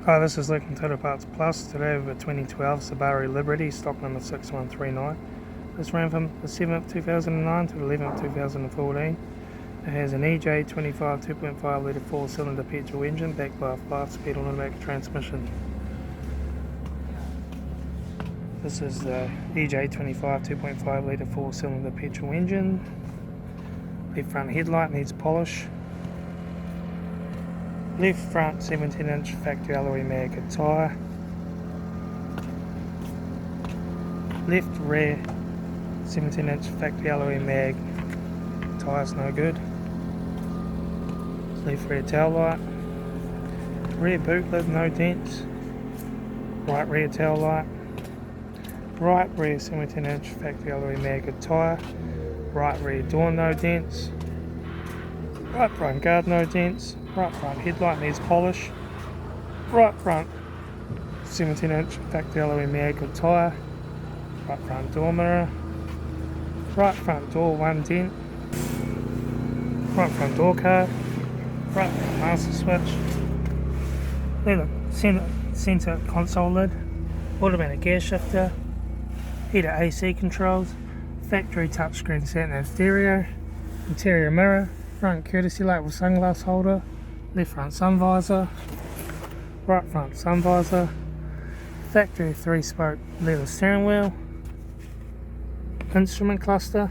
Hi, this is Luke from Total Parts Plus. Today we have a 2012 Subaru Liberty, stock number 6139. This ran from the 7th 2009 to the 11th 2014. It has an EJ25 2.5 litre 4-cylinder petrol engine backed by a 5-speed automatic transmission. This is the EJ25 2.5 litre 4-cylinder petrol engine. Left front headlight needs polish. Left front 17-inch factory alloy mag tyre. Left rear 17-inch factory alloy mag tyre's no good. Left rear taillight. Rear boot lid no dents. Right rear taillight. Right rear 17-inch factory alloy mag tyre. Right rear door no dents. Right front guard no dents. Right front headlight needs polish. Right front 17-inch factory alloy mag tyre. Right front door mirror. Right front door one dent. Right front door card. Right front master switch. Leather centre console lid. Automatic gear shifter. Heater AC controls. Factory touchscreen sat-nav stereo. Interior mirror. Front courtesy light with sunglass holder. Left front sun visor. Right front sun visor. Factory 3-spoke leather steering wheel. Instrument cluster.